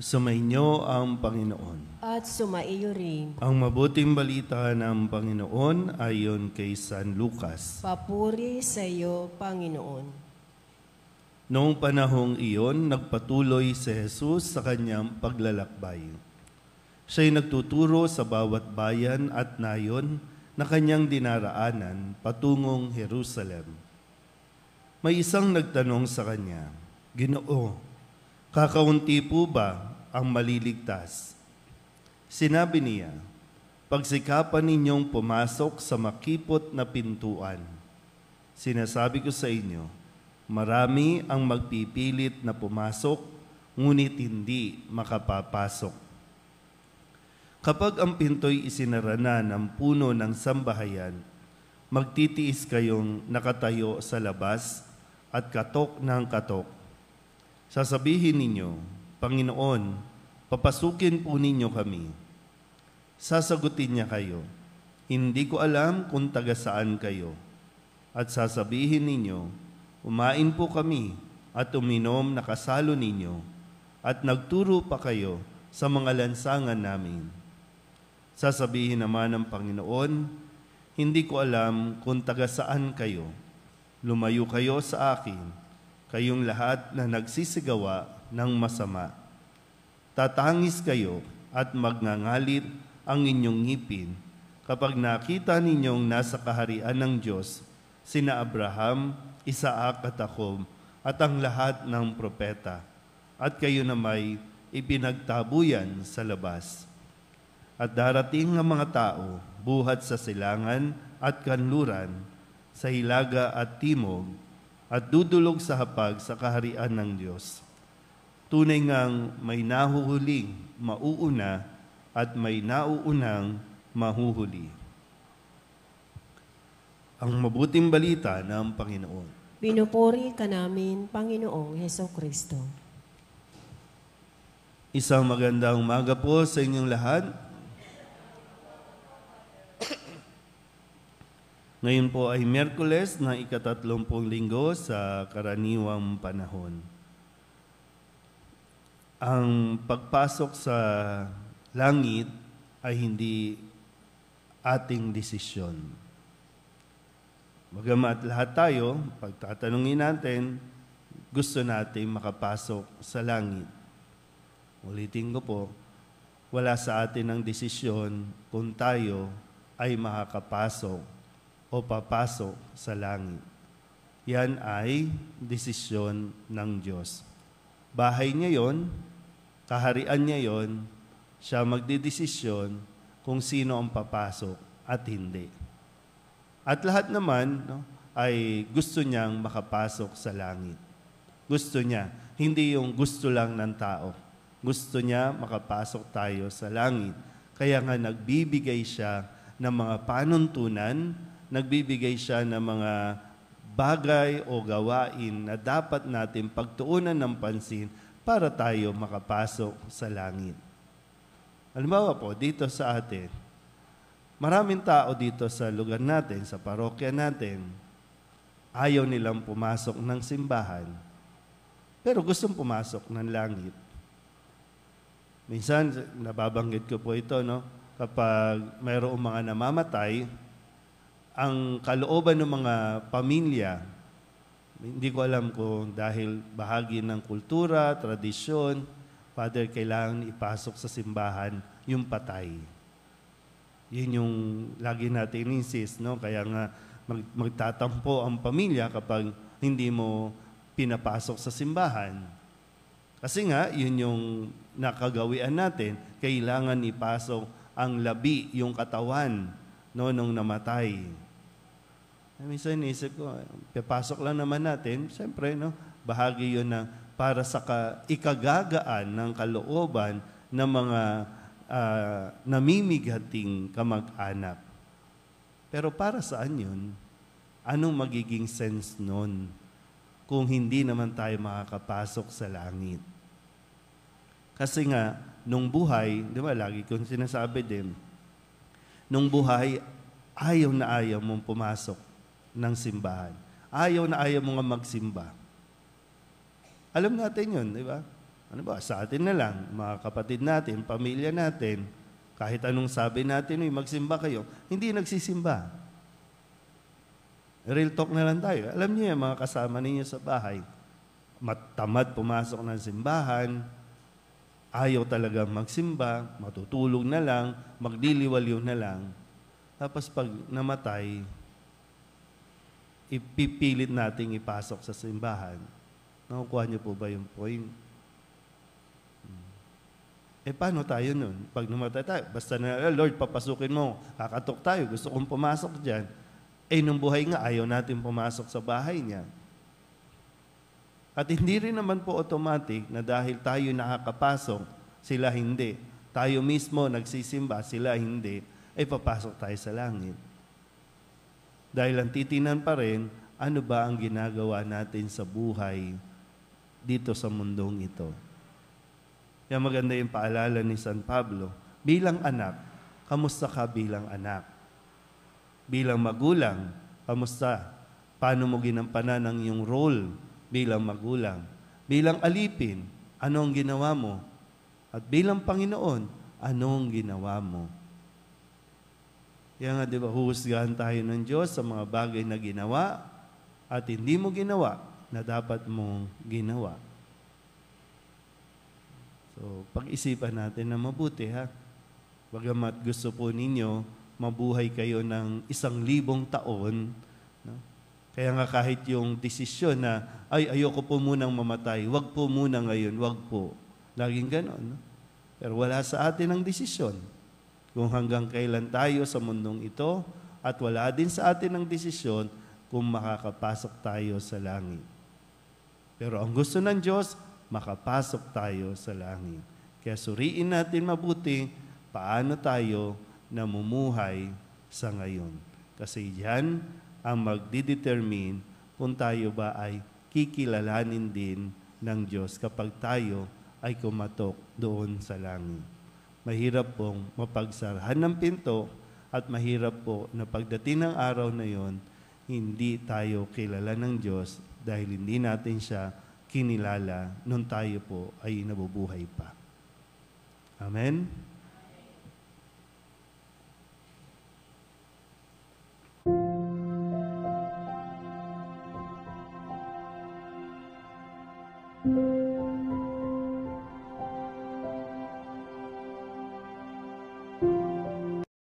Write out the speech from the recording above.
Sumainyo ang Panginoon. At sumaiyo rin. Ang mabuting balita ng Panginoon ayon kay San Lucas. Papuri sa iyo, Panginoon. Noong panahong iyon, nagpatuloy si Jesus sa kanyang paglalakbay. Siya'y nagtuturo sa bawat bayan at nayon na kanyang dinaraanan patungong Jerusalem. May isang nagtanong sa kanya, "Ginoo, kakaunti po ba ang maliligtas?" Sinabi niya, "Pagsikapan ninyong pumasok sa makipot na pintuan. Sinasabi ko sa inyo, marami ang magpipilit na pumasok, ngunit hindi makapapasok. Kapag ang pinto'y isinara na ng puno ng sambahayan, magtitiis kayong nakatayo sa labas at katok ng katok. Sasabihin ninyo, 'Panginoon, papasukin po ninyo kami.' Sasagutin niya kayo, 'Hindi ko alam kung taga saan kayo.' At sasabihin ninyo, 'Umain po kami at uminom na kasalo ninyo, at nagturo pa kayo sa mga lansangan namin.' Sasabihin naman ng Panginoon, 'Hindi ko alam kung taga saan kayo. Lumayo kayo sa akin, kayong lahat na nagsisigawa ng masama. Tatangis kayo at magngangalit ang inyong ngipin kapag nakita ninyong nasa kaharian ng Diyos sina Abraham, Isaac at Jacob at ang lahat ng propeta, at kayo na may ipinagtabuyan sa labas. At darating ang mga tao buhat sa silangan at kanluran, sa hilaga at timog, at dudulog sa hapag sa kaharian ng Diyos. Tunay ngang may nahuhuling mauuna at may nauunang mahuhuli." Ang mabuting balita ng Panginoon. Pinupuri ka namin, Panginoong Hesukristo. Isang magandang umaga po sa inyong lahat. Ngayon po ay Miyerkules na ika-30 linggo sa karaniwang panahon. Ang pagpasok sa langit ay hindi ating desisyon. Bagamat lahat tayo, pagtatanungin natin, gusto natin makapasok sa langit. Ulitin ko po, wala sa atin ang desisyon kung tayo ay makakapasok o papasok sa langit. Yan ay desisyon ng Diyos. Bahay niya yon, kaharian niya yon, siya magdidesisyon kung sino ang papasok at hindi. At lahat naman ay gusto niyang makapasok sa langit. Gusto niya, hindi yung gusto lang ng tao. Gusto niya makapasok tayo sa langit. Kaya nga nagbibigay siya ng mga panuntunan, nagbibigay siya ng mga bagay o gawain na dapat natin pagtuunan ng pansin para tayo makapasok sa langit. Halimbawa po, dito sa atin, maraming tao dito sa lugar natin, sa parokya natin, ayaw nilang pumasok ng simbahan, pero gustong pumasok ng langit. Minsan, nababanggit ko po ito, kapag mayroong mga namamatay, ang kalooban ng mga pamilya, hindi ko alam kung dahil bahagi ng kultura, tradisyon, Father, kailangan ipasok sa simbahan yung patay. Yun yung lagi natin insist, Kaya nga magtatampo ang pamilya kapag hindi mo pinapasok sa simbahan. Kasi nga, yun yung nakagawian natin, kailangan ipasok ang labi, yung katawan, nung namatay. Minsan inisip ko, papasok lang naman natin, siyempre, bahagi yun na para sa ikagagaan ng kalooban ng mga namimigating kamag-anak. Pero para saan yun? Anong magiging sense nun kung hindi naman tayo makakapasok sa langit? Kasi nga, nung buhay, di ba, lagi kong sinasabi din, nung buhay, ayaw na ayaw mong pumasok ng simbahan. Ayaw na ayaw mo nga magsimba. Alam natin yun, di ba? Ano ba, sa atin na lang, mga kapatid natin, pamilya natin, kahit anong sabi natin, magsimba kayo, hindi nagsisimba. Real talk na lang tayo. Alam niyo yan, mga kasama ninyo sa bahay, tamad pumasok ng simbahan, ayaw talaga magsimba, matutulog na lang, magliliwaliw na lang. Tapos pag namatay, ipipilit nating ipasok sa simbahan. Nakukuha niyo po ba yung point? Paano tayo nun? Pag namatay tayo, basta na, Lord, papasukin mo, kakatok tayo, gusto kong pumasok dyan. Nung buhay nga, ayaw natin pumasok sa bahay niya. At hindi rin naman po automatic na dahil tayo nakakapasok, sila hindi. Tayo mismo nagsisimba, sila hindi, papasok tayo sa langit. Dahil ang titinan pa rin, ano ba ang ginagawa natin sa buhay dito sa mundong ito. Kaya maganda yung paalala ni San Pablo, bilang anak, kamusta ka bilang anak? Bilang magulang, kamusta? Paano mo ginampanan ang iyong role bilang magulang? Bilang alipin, ano ang ginawa mo? At bilang Panginoon, ano ang ginawa mo? Kaya nga, di ba, huhusgahan tayo ng Diyos sa mga bagay na ginawa at hindi mo ginawa na dapat mong ginawa. So, pag-isipan natin na mabuti, ha? Bagamat gusto po ninyo, mabuhay kayo ng 1,000 taon, no? Kaya nga kahit yung desisyon na, ayoko po munang mamatay, wag po muna ngayon, wag po. Laging ganon, no? Pero wala sa atin ang desisyon. Kung hanggang kailan tayo sa mundong ito, at wala din sa atin ang desisyon kung makakapasok tayo sa langit. Pero ang gusto ng Diyos, makapasok tayo sa langit. Kaya suriin natin mabuti paano tayo namumuhay sa ngayon. Kasi yan ang magdidetermine kung tayo ba ay kikilalanin din ng Diyos kapag tayo ay kumatok doon sa langit. Mahirap pong mapagsarahan ng pinto at mahirap po na pagdating ng araw na yon, hindi tayo kilala ng Diyos dahil hindi natin siya kinilala nung tayo po ay nabubuhay pa. Amen?